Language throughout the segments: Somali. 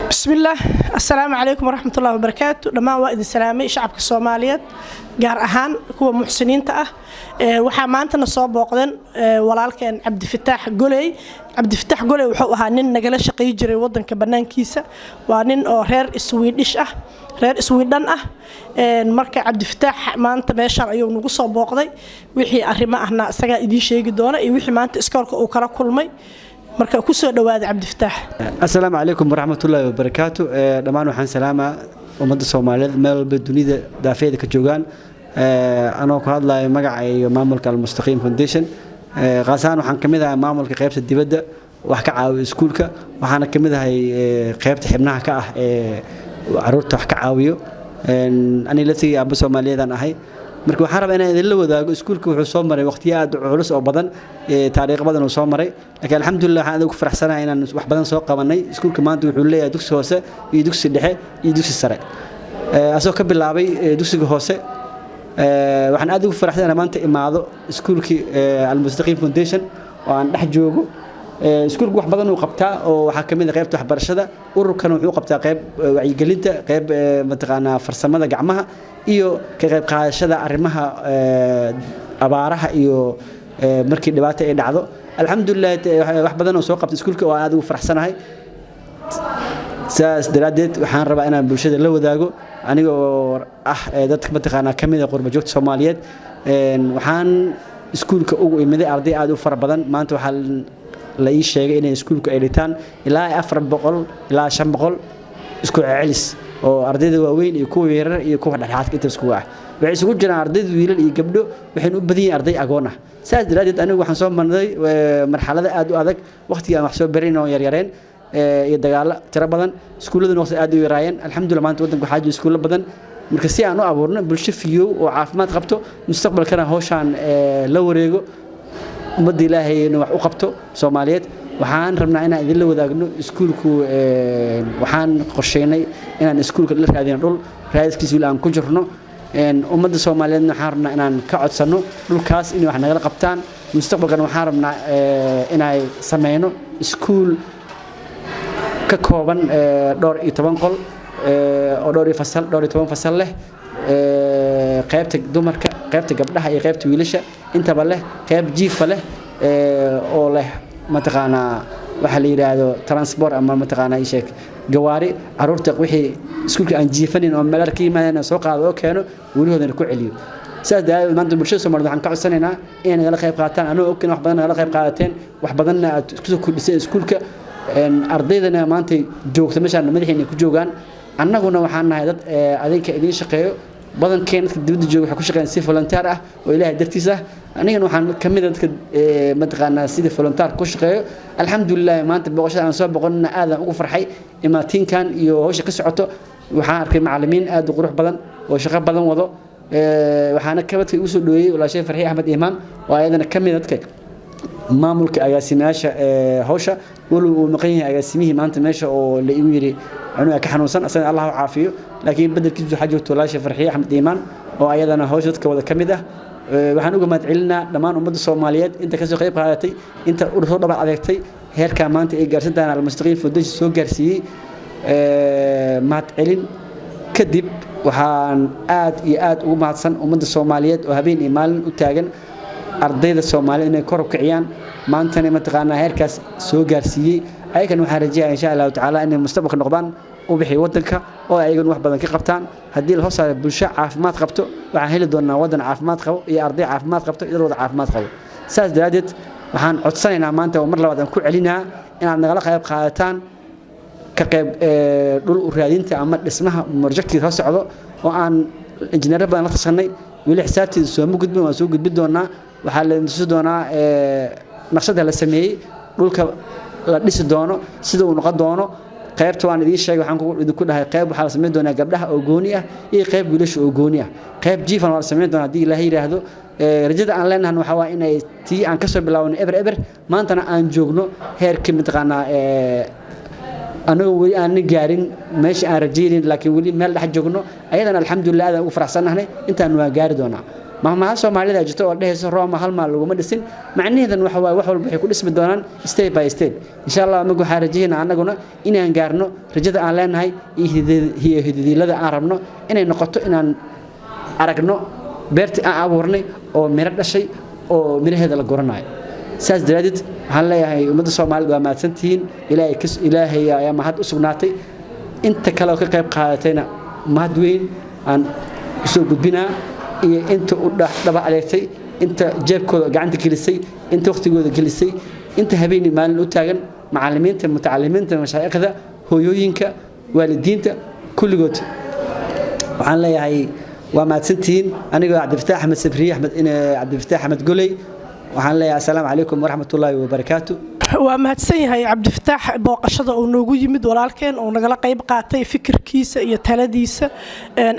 بسم الله السلام عليكم ورحمة الله وبركاته لما وائد السلامي شعبك الصوماليات gaar ahaan kuwa muxsiniinta ah waxa maanta na soo booqdeen walaalkeen Cabdifataax Goley wuxuu ahaa nin nagala shaqeey jiray wadanka banaankiisa waa nin oo reer Sweden ah marka Cabdifataax maanta meeshan ayuu nagu soo booqday wixii arrimo ahna isaga idin sheegi doona iyo wixii maanta iskoolka uu kala kulmay marka ku soo dhawaad Cabdifataax السلام عليكم ورحمة الله وبركاته دمان وحن سلامة ومد الصوماليات مال بالدنيا دافية كجوجان أنا وكهذا لا مجا معمل كالمستقيم فونديشن غاسان وحن كمذا معمل كقيبة الدبدة وحكي عاوي سكولك وحنا كمذا هي قيبة حبناها كأه عروض حكي عاويو أنا التي أبو الصوماليات أنا هاي marka waxaan rabaa inaan idin la wadaago iskuulka wuxuu soo maray waqtiyaad culus oo badan taariikh badan oo soo maray laakiin alxamdulillah waxaan ugu faraxsanahay inaan wax badan soo qabanay iskuulka maanta wuxuu leeyahay dugsi hoose iyo dugsi dhexe iyo dugsi sare asoo ka bilaabay dugsiga hoose waxaan aad ugu faraxsanahay maanta imaado iskuulkii Al-Mustaqim Foundation oo aan dhex joogo iskuulku wax badan uu qabtaa oo waxa kamid ah qaybta waxbarashada ururkan wuxuu qabtaa qayb wacyigelinta qayb mataqaana farsamada gacmaha iyo ka qayb qaadashada arrimaha abaaraha iyo markii dhibaato ay dhacdo alxamdulillah wax badan oo soo qabtay iskuulka oo aad ugu faraxsanahay saas daraadeed waxaan rabaa inaan bulshada la wadaago aniga oo dadka mataqaana kamid ah qurba joogta Soomaaliyeed waxaan iskuulka ugu imiday arday aad u fara badan maanta waxa la ii sheegay inay iskuulku ay dhitaan ilaa 400 ilaa 500 isku celis oo ardayda waaweyn iyo kuwa yaryar iyo kuwa dhaxaadka inta isku ah waxay isugu jiraan ardayda wiilal iyo gabdho waxay u badiyeen arday agoon ah saas daraadeed anigu waxaan soo marnay marxalada aad u adag waqtiga wax soo barino yaryareen iyo dagaal tiro badan iskuuladuna waqti aad u yaraayeen alxamdulillah maanta wadanku waxa jiro iskuulo badan marka si aan u abuurno bulsho fiyo oo caafimaad qabto mustaqbalkana hawshan la wareego ummadda Ilaahay wax u qabto Soomaaliyeed waxaan rabnaa inaan idin la wadaagno iskuulku waxaan qorsheynay inaan iskuulka la raadino dhul raadiskiisa aan ku jirno ummadda Soomaaliyeed waxaan rabnaa inaan ka codsano dhulkaas in wax nagala qabtaan mustaqbalkan waxaan rabnaa inay sameeyno iskuul ka kooban dhowr iyo 10 qol oo dhowr iyo 10 fasal leh qaybta dumarka qaybta gabdhaha iyo qaybta wiilasha intaba leh qayb jiifa leh oo leh mataqaana waxa la yiraahdo transport ama mataqaana isheek gawaari caruurta wixii iskuulka aan jiifanin oo meel arkay maana soo qaado oo keeno walihoodana ku celiyo saadaayo maanta bulshada Soomaaliyeed waxaan ka codsanaynaa inay nagala qayb qaataan anoo ogtiin wax badan nagala qayb qaadateen wax badanna aad isku soo kordhisay iskuulka ardaydana maanta joogta meesha madaxina ku joogan annaguna waxaan nahay dad adinka idin shaqeeyo badankeen dadka dibadda jooga waxa ku shaqeeyaan si volunteer ah oo Ilaahay dartiisa anigana waxaan kamid ah dadka mataqaana sida volunteer ku shaqeeyo alxamdulillah maanta boqoshada aan soo boqonna aad ugu farxay imaatinkan iyo hawsha ka socoto waxaan arkay macallimiin aad u qurux badan oo shaqo badan wado waxaana kabadka ugu soo dhaweeyay walaashay Farxi Ahmed Iimaan oo ayadana kamid dadka maamulka agaasimayaasha hawsha uu maqan yahay agaasimihii maanta meesha oo la igu yiri aniga ka xanuunsan asan Allah caafiyo laakiin bedelkiisu waxa joogto walaashay Farxi Ahmed Iimaan oo ayadana hawsha dadka wada kamid ah waxaan uga mahadcelinaa dhamaan ummadda Soomaaliyeed inta ka soo qayb qaadatay inta u soo dhabar adeegtay heerka maanta ay gaarsantaan Al-Mustaqim Foundation soo gaarsiiyay mahadcelin kadib waxaan aad iyo aad ugu mahadsan ummadda Soomaaliyeed oo habeen iyo maalin u taagan ardayda Soomaaliyeed inay kor u kiciyaan maantana mataqaana heerkaas soo gaarsiiyay ayagana waxaan rajaynayaa insha Allah taala inay mustaqbalka noqdaan oo bixi wadanka oo ayagana wax badan ka qabtaan hadii la hoosayo bulsho caafimaad qabto waxaan heli doonaa wadan caafimaad qabo iyo arday caafimaad qabto iyo wada caafimaad qabo saas daraadeed waxaan codsanaynaa maanta oo mar labaad aan ku celinaa inaad nagala qayb qaadataan ka qayb dhul u raadinta ama dhismaha projectka ka socdo oo aan injineer badan la tashanay wili xisaabtiisa soo gudbin waan soo gudbin doonaa waxa la tusi doonaa naqshada la sameeyay dhulka la dhisi doono sida uu noqon doono qaybta waan idin sheegay waxaan ku dhahay qayb waxa la sameyn doonaa gabdhaha oo gooni ah iyo qayb wiilasha oo gooni ah qayb jiifan waa la sameyn doonaa hadii Ilaahay yiraahdo rajada aan leenahay waxa waa inay tii aan ka soo bilaawno ever maantana aan joogno heerkii mataqaana anagu wali aan gaarin meesha aan rajaynin laakiin wali meel dhex joogno ayadana alxamdulillah aad ugu faraxsanahay intaan waa gaari doonaa mahmaha Soomaalida jirto oo dhehayso Roma hal maal laguma dhisin macnaheedan waxa waay wax walba waxay ku dhismi doonaan step by step insha Allah anagu waxaan rajaynaynaa anaguna inaan gaarno rajada aan leenahay iyo hididilada aan rabno inay noqoto inaan aragno beerti aan abuurnay oo miro dhashay oo miraheeda la goranayo saas daraadid waxaan leeyahay ummadda Soomaaliyeed waa mahadsantihiin ilaahay ayaa mahad u sugnaatay inta kale oo ka qayb qaadatayna mahad weyn aan soo gudbinaa iyo inta u dhaba adeegtay inta jeebkooda gacanta gelisay inta waqtigooda gelisay inta habeenii maalin u taagan macallimiinta mutacallimiinta mashaayikhda hooyooyinka waalidiinta kulligood waxaan leeyahay waa mahadsantihiin anigoo Cabdifataax Axmed Sabriye Cabdifataax Axmed Goley waxaan leeyahay assalaamu calaykum waraxmatullaahi wabarakaatu waa mahadsan yahay Cabdifataax booqashada uu noogu yimid walaalkeen oo nagala qayb qaatay fikirkiisa iyo taladiisa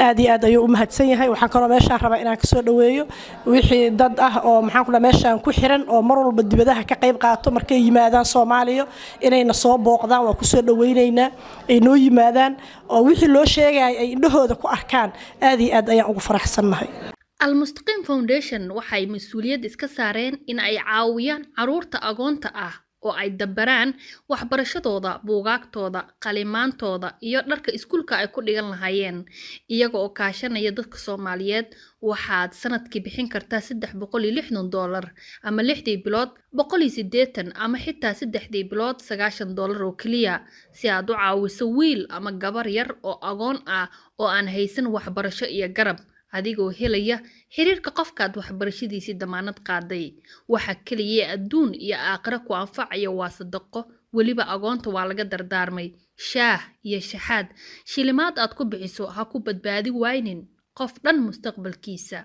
aad iyo aad ayuu u mahadsan yahay waxaan kaloo meeshaan rabaa inaan ka soo dhaweeyo wixii dad ah oo maxaan ku dhahay meeshaan ku xiran oo mar walba dibadaha ka qayb qaato markay yimaadaan Soomaaliya inayna soo booqdaan waa ku soo dhaweynaynaa ay noo yimaadaan oo wixii loo sheegay ay indhahooda ku arkaan aad iyo aad ayaan ugu faraxsanahay Al-Mustaqim Foundation waxay mas'uuliyad iska saareen in ay caawiyaan caruurta agoonta ah oo ay dabaraan waxbarashadooda, buugaagtooda, qalimaantooda iyo dharka iskuulka ay ku dhigan lahaayeen iyaga oo kaashanaya dadka Soomaaliyeed waxaad sanadkii bixin kartaa $360 ama 6 bilood $180 ama xitaa 3 bilood $90 oo kaliya si aad u caawiso wiil ama gabar yar oo agoon ah oo aan haysan waxbarasho iyo garab adigoo helaya xiriirka qofkaad waxbarashadiisa damaanad qaaday waxa kaliya adduun iyo aakhira ku anfacaya waa sadaqo waliba agoonta waa laga dardaarmay shaah iyo shaxaad shilimaad aad ku bixiso ha ku badbaadi waynin qof dhan mustaqbalkiisa